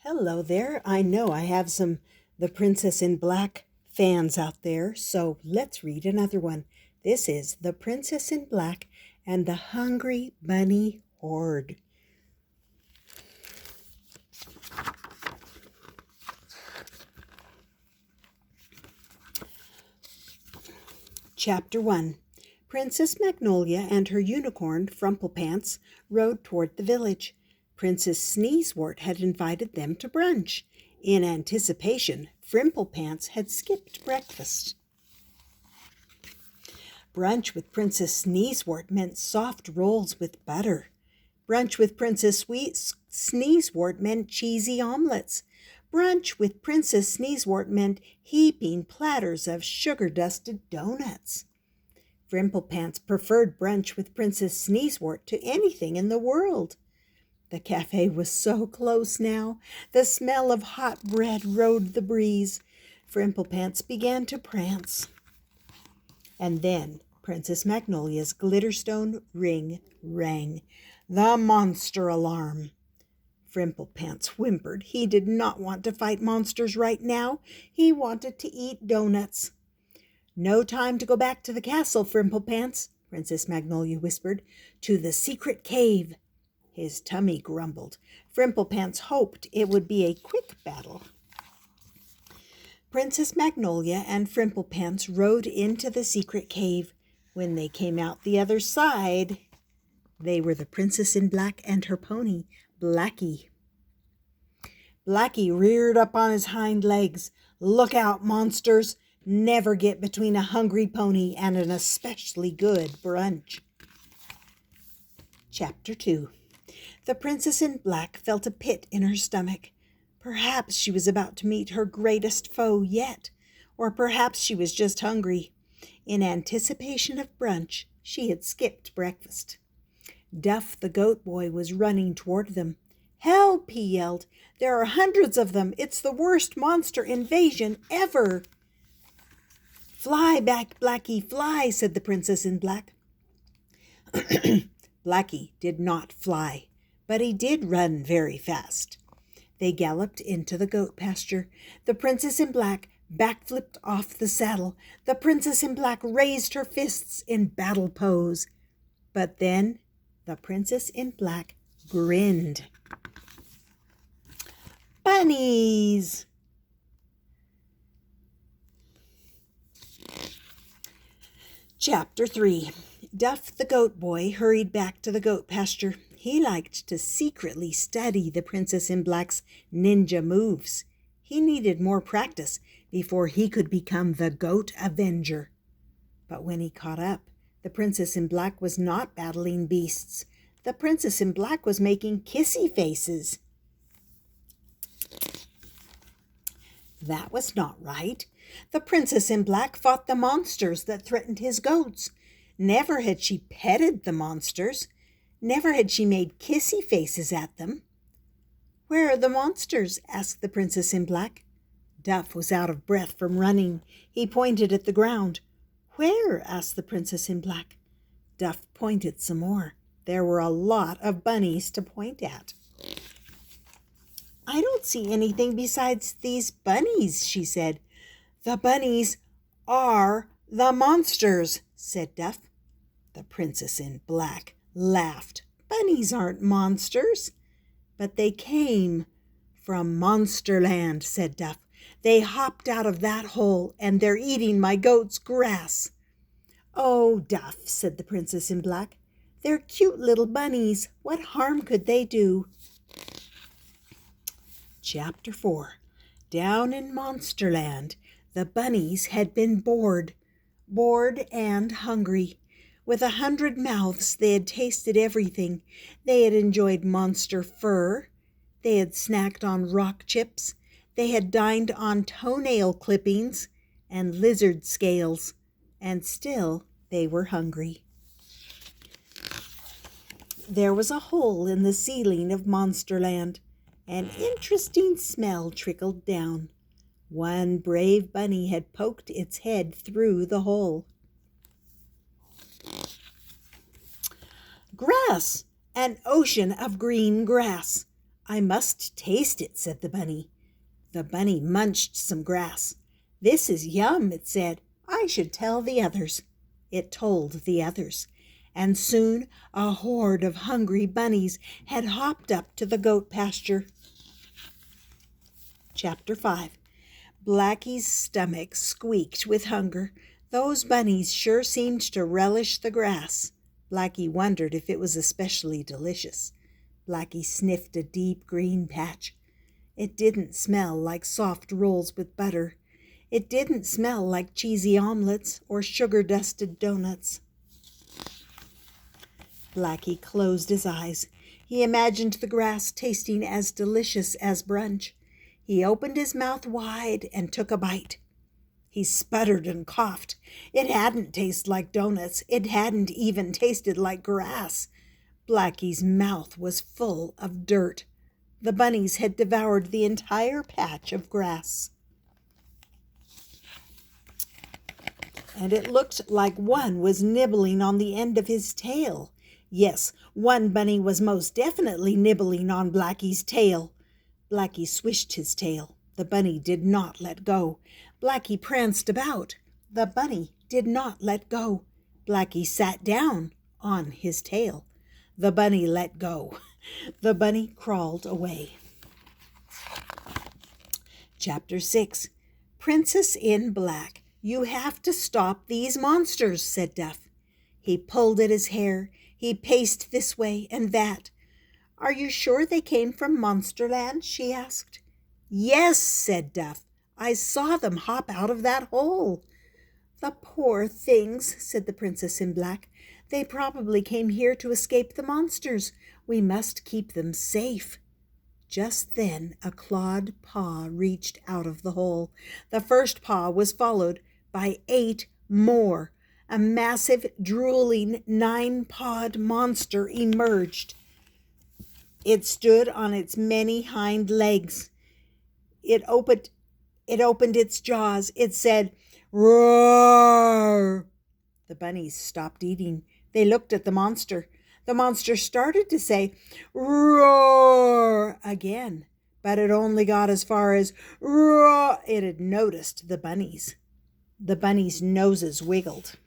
Hello there. I know I have some The Princess in Black fans out there, so let's read another one. This is The Princess in Black and the Hungry Bunny Horde. Chapter 1. Princess Magnolia and her unicorn, Frimplepants, rode toward the village. Princess Sneezewort had invited them to brunch. In anticipation, Frimplepants had skipped breakfast. Brunch with Princess Sneezewort meant soft rolls with butter. Brunch with Princess Sneezewort meant cheesy omelets. Brunch with Princess Sneezewort meant heaping platters of sugar-dusted donuts. Frimplepants preferred brunch with Princess Sneezewort to anything in the world. The cafe was so close now. The smell of hot bread rode the breeze. Frimplepants began to prance. And then Princess Magnolia's glitterstone ring rang. The monster alarm. Frimplepants whimpered. He did not want to fight monsters right now. He wanted to eat donuts. No time to go back to the castle, Frimplepants, Princess Magnolia whispered. To the secret cave. His tummy grumbled. Frimplepants hoped it would be a quick battle. Princess Magnolia and Frimplepants rode into the secret cave. When they came out the other side, they were the Princess in Black and her pony, Blacky. Blacky reared up on his hind legs. Look out, monsters! Never get between a hungry pony and an especially good brunch. Chapter 2. The Princess in Black felt a pit in her stomach. Perhaps she was about to meet her greatest foe yet, or perhaps she was just hungry. In anticipation of brunch, she had skipped breakfast. Duff the goat boy was running toward them. Help, he yelled. There are hundreds of them. It's the worst monster invasion ever. Fly back, Blacky, fly, said the Princess in Black. Blacky did not fly, but he did run very fast. They galloped into the goat pasture. The Princess in Black backflipped off the saddle. The Princess in Black raised her fists in battle pose. But then the Princess in Black grinned. Bunnies! Chapter 3. Duff the goat boy hurried back to the goat pasture. He liked to secretly study the Princess in Black's ninja moves. He needed more practice before he could become the Goat Avenger. But when he caught up, the Princess in Black was not battling beasts. The Princess in Black was making kissy faces. That was not right. The Princess in Black fought the monsters that threatened his goats. Never had she petted the monsters. Never had she made kissy faces at them. Where are the monsters? Asked the Princess in Black. Duff was out of breath from running. He pointed at the ground. Where? Asked the Princess in Black. Duff pointed some more. There were a lot of bunnies to point at. I don't see anything besides these bunnies, she said. The bunnies are the monsters, said Duff. The Princess in Black laughed. Bunnies aren't monsters. But they came from Monsterland, said Duff. They hopped out of that hole, and they're eating my goat's grass. Oh, Duff, said the Princess in Black. They're cute little bunnies. What harm could they do? Chapter 4. Down in Monsterland, the bunnies had been bored and hungry. With 100 mouths, they had tasted everything. They had enjoyed monster fur. They had snacked on rock chips. They had dined on toenail clippings and lizard scales. And still they were hungry. There was a hole in the ceiling of Monsterland. An interesting smell trickled down. One brave bunny had poked its head through the hole. Grass! An ocean of green grass. I must taste it, said the bunny. The bunny munched some grass. This is yum, it said. I should tell the others. It told the others. And soon a horde of hungry bunnies had hopped up to the goat pasture. Chapter 5. Blacky's stomach squeaked with hunger. Those bunnies sure seemed to relish the grass. Blacky wondered if it was especially delicious. Blacky sniffed a deep green patch. It didn't smell like soft rolls with butter. It didn't smell like cheesy omelets or sugar-dusted donuts. Blacky closed his eyes. He imagined the grass tasting as delicious as brunch. He opened his mouth wide and took a bite. He sputtered and coughed. It hadn't tasted like donuts. It hadn't even tasted like grass. Blacky's mouth was full of dirt. The bunnies had devoured the entire patch of grass. And it looked like one was nibbling on the end of his tail. Yes, one bunny was most definitely nibbling on Blacky's tail. Blacky swished his tail. The bunny did not let go. Blacky pranced about. The bunny did not let go. Blacky sat down on his tail. The bunny let go. The bunny crawled away. Chapter 6. Princess in Black. You have to stop these monsters, said Duff. He pulled at his hair. He paced this way and that. Are you sure they came from Monsterland? She asked. Yes, said Duff. I saw them hop out of that hole. The poor things, said the Princess in Black. They probably came here to escape the monsters. We must keep them safe. Just then a clawed paw reached out of the hole. The first paw was followed by 8 more. A massive, drooling, 9-pawed monster emerged. It stood on its many hind legs. It opened its jaws. It said, "Roar!" The bunnies stopped eating. They looked at the monster. The monster started to say, "Roar!" again, but it only got as far as "Roar!" It had noticed the bunnies. The bunnies' noses wiggled.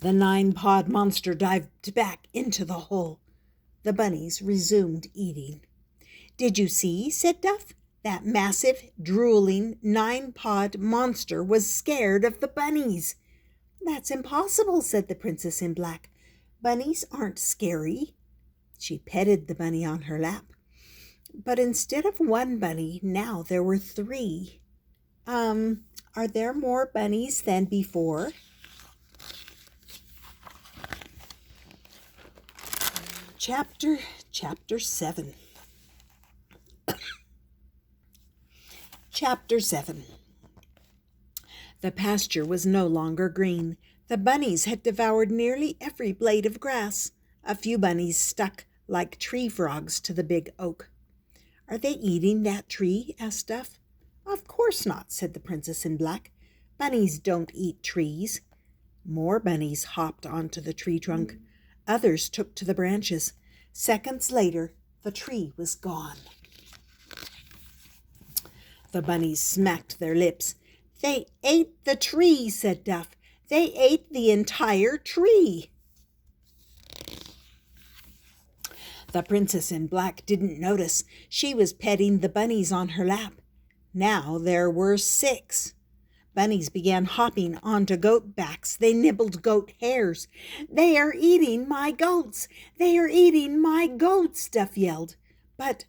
The 9-pawed monster dived back into the hole. The bunnies resumed eating. Did you see, said Duff? That massive, drooling, 9-pawed monster was scared of the bunnies. That's impossible, said the Princess in Black. Bunnies aren't scary. She petted the bunny on her lap. But instead of 1 bunny, now there were 3. Are there more bunnies than before? Chapter 7. Chapter 7. The pasture was no longer green. The bunnies had devoured nearly every blade of grass. A few bunnies stuck like tree frogs to the big oak. Are they eating that tree? asked Duff. Of course not, said the Princess in Black. Bunnies don't eat trees. More bunnies hopped onto the tree trunk. Others took to the branches. Seconds later, the tree was gone. The bunnies smacked their lips. They ate the tree, said Duff. They ate the entire tree. The Princess in Black didn't notice. She was petting the bunnies on her lap. Now there were 6. Bunnies began hopping onto goat backs. They nibbled goat hairs. They are eating my goats. They are eating my goats, Duff yelled. But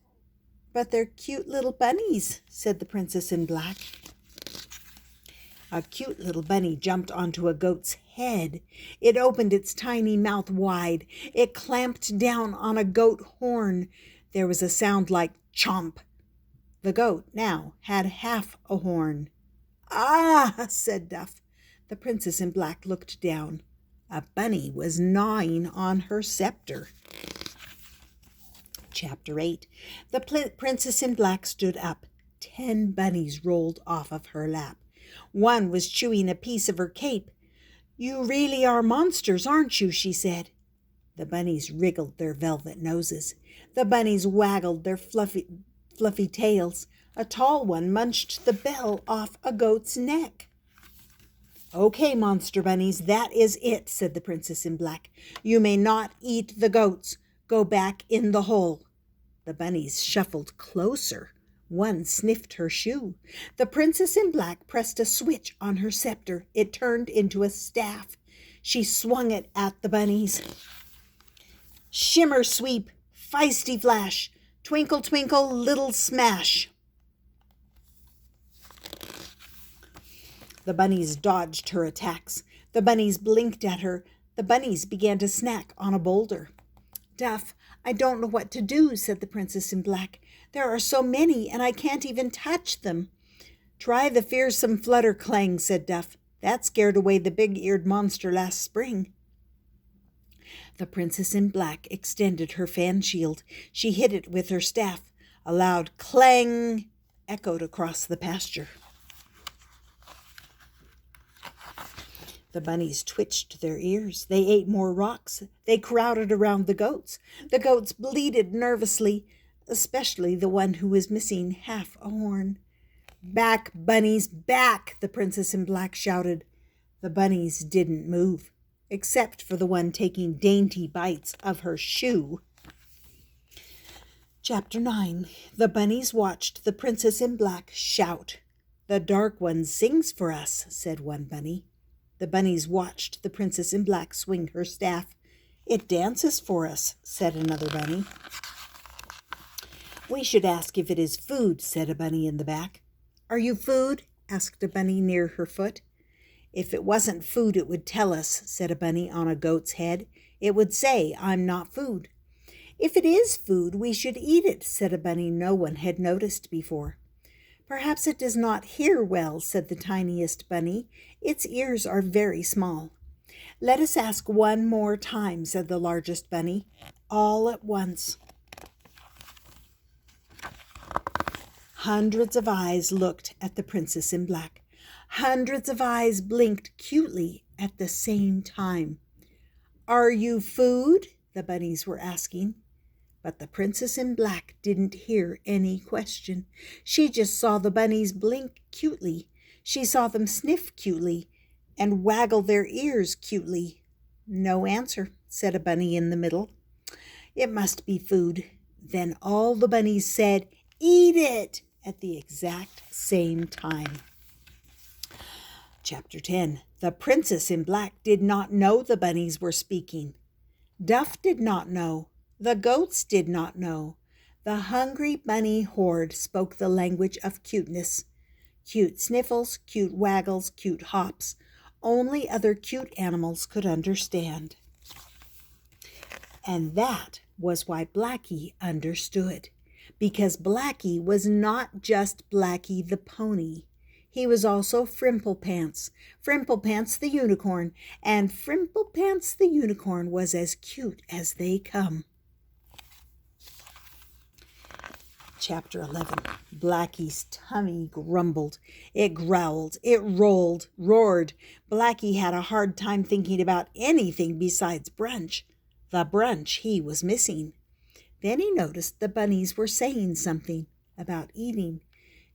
they're cute little bunnies, said the Princess in Black. A cute little bunny jumped onto a goat's head. It opened its tiny mouth wide. It clamped down on a goat horn. There was a sound like chomp. The goat now had half a horn. Ah, said Duff. The Princess in Black looked down. A bunny was gnawing on her scepter. Chapter 8. The Princess in Black stood up. 10 bunnies rolled off of her lap. One was chewing a piece of her cape. You really are monsters, aren't you? She said. The bunnies wriggled their velvet noses. The bunnies waggled their fluffy tails. A tall one munched the bell off a goat's neck. "Okay, monster bunnies, that is it," said the princess in black. "You may not eat the goats. Go back in the hole." The bunnies shuffled closer. One sniffed her shoe. The princess in black pressed a switch on her scepter. It turned into a staff. She swung it at the bunnies. "Shimmer sweep, feisty flash, twinkle twinkle little smash." The bunnies dodged her attacks. The bunnies blinked at her. The bunnies began to snack on a boulder. "Duff, I don't know what to do," said the princess in black. "There are so many, and I can't even touch them." "Try the fearsome flutter clang," said Duff. "That scared away the big-eared monster last spring." The princess in black extended her fan shield. She hit it with her staff. A loud clang echoed across the pasture. The bunnies twitched their ears. They ate more rocks. They crowded around the goats. The goats bleated nervously, especially the one who was missing half a horn. "Back, bunnies, back!" the princess in black shouted. The bunnies didn't move, except for the one taking dainty bites of her shoe. Chapter 9. The bunnies watched the princess in black shout. "The dark one sings for us," said one bunny. The bunnies watched the princess in black swing her staff. "It dances for us," said another bunny. "We should ask if it is food," said a bunny in the back. "Are you food?" asked a bunny near her foot. "If it wasn't food, it would tell us," said a bunny on a goat's head. "It would say, 'I'm not food.'" "If it is food, we should eat it," said a bunny no one had noticed before. "Perhaps it does not hear well," said the tiniest bunny. "Its ears are very small." "Let us ask one more time," said the largest bunny, all at once. Hundreds of eyes looked at the princess in black. Hundreds of eyes blinked cutely at the same time. "Are you food?" the bunnies were asking. But the princess in black didn't hear any question. She just saw the bunnies blink cutely. She saw them sniff cutely and waggle their ears cutely. "No answer," said a bunny in the middle. "It must be food." Then all the bunnies said, "Eat it!" at the exact same time. Chapter 10. The princess in black did not know the bunnies were speaking. Duff did not know. The goats did not know. The hungry bunny horde spoke the language of cuteness. Cute sniffles, cute waggles, cute hops. Only other cute animals could understand. And that was why Blacky understood. Because Blacky was not just Blacky the pony. He was also Frimplepants, Frimplepants the unicorn, and Frimplepants the unicorn was as cute as they come. Chapter 11. Blacky's tummy grumbled. It growled. It rolled, roared. Blacky had a hard time thinking about anything besides brunch. The brunch he was missing. Then he noticed the bunnies were saying something about eating.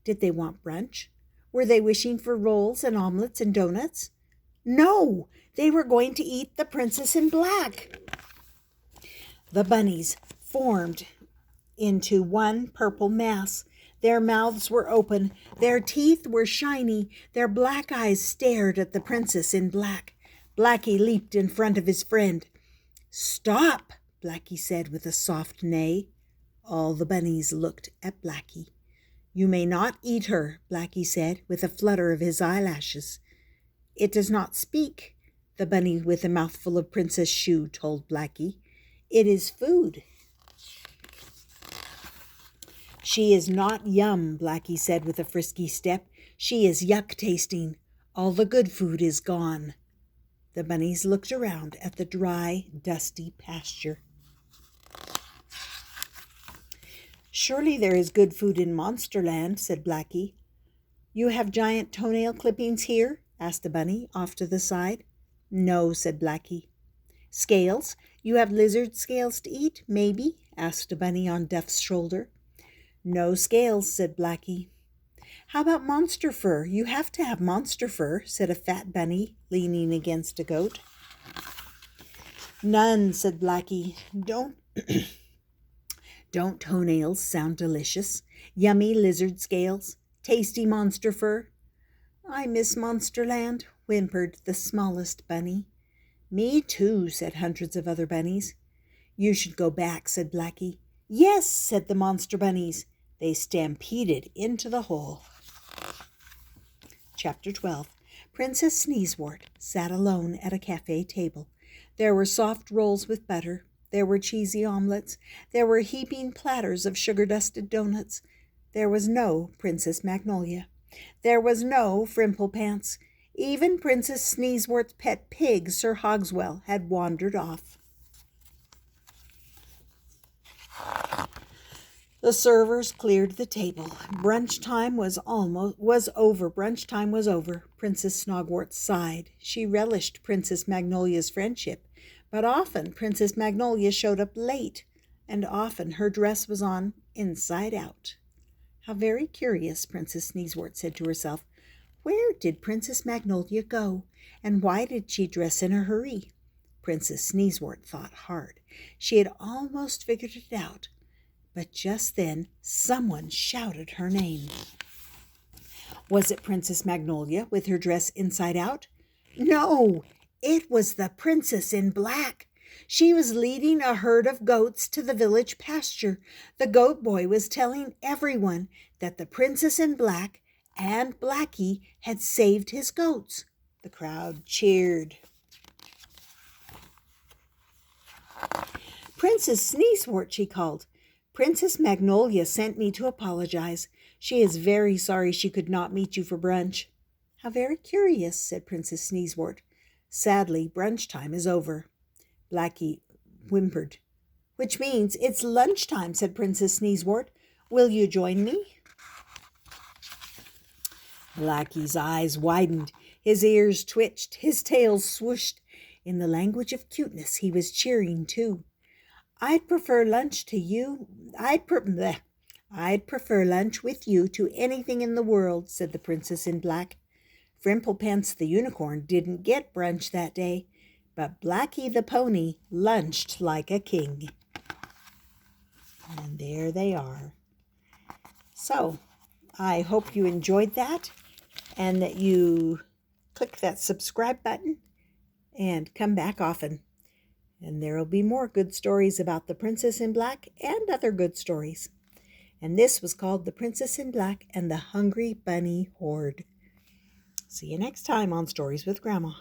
Did they want brunch? Were they wishing for rolls and omelets and donuts? No, they were going to eat the princess in black. The bunnies formed into one purple mass. Their mouths were open. Their teeth were shiny. Their black eyes stared at the princess in black. Blacky leaped in front of his friend. "Stop!" Blacky said with a soft neigh. All the bunnies looked at Blacky. "You may not eat her," Blacky said with a flutter of his eyelashes. "It does not speak," the bunny with a mouthful of princess shoe told Blacky. "It is food." "She is not yum," Blacky said with a frisky step. "She is yuck tasting. All the good food is gone." The bunnies looked around at the dry, dusty pasture. "Surely there is good food in Monsterland," said Blacky. "You have giant toenail clippings here?" asked the bunny off to the side. "No," said Blacky. "Scales? You have lizard scales to eat, maybe? Asked a bunny on Deaf's shoulder. No scales, said Blacky. How about monster fur? You have to have monster fur, said a fat bunny leaning against a goat. None, said Blacky. Don't toenails sound delicious? Yummy lizard scales? Tasty monster fur? I miss Monsterland, whimpered the smallest bunny. Me too, said hundreds of other bunnies. You should go back, said Blacky. Yes, said the monster bunnies. They stampeded into the hole. Chapter 12. Princess Sneezewort sat alone at a cafe table. There were soft rolls with butter. There were cheesy omelets. There were heaping platters of sugar-dusted donuts. There was no Princess Magnolia. There was no Frimplepants. Even Princess Sneezewort's pet pig, Sir Hogswell, had wandered off. The servers cleared the table. Brunch time was over. Brunch time was over. Princess Sneezewort sighed. She relished Princess Magnolia's friendship, but often Princess Magnolia showed up late, and often her dress was on inside out. How very curious, Princess Sneezewort said to herself. Where did Princess Magnolia go, and why did she dress in a hurry? Princess Sneezewort thought hard. She had almost figured it out. But just then, someone shouted her name. Was it Princess Magnolia with her dress inside out? No, it was the Princess in Black. She was leading a herd of goats to the village pasture. The goat boy was telling everyone that the Princess in Black and Blacky had saved his goats. The crowd cheered. Princess Sneezewort, she called. Princess Magnolia sent me to apologize. She is very sorry she could not meet you for brunch. How very curious, said Princess Sneezewort. Sadly, brunch time is over. Blacky whimpered. Which means it's lunchtime, said Princess Sneezewort. Will you join me? Blacky's eyes widened. His ears twitched. His tail swooshed. In the language of cuteness, he was cheering too. I'd prefer lunch with you to anything in the world, said the Princess in Black. Frimplepants the unicorn didn't get brunch that day, but Blacky the pony lunched like a king. And there they are. So, I hope you enjoyed that and that you click that subscribe button and come back often. And there will be more good stories about the Princess in Black and other good stories. And this was called The Princess in Black and the Hungry Bunny Horde. See you next time on Stories with Grandma.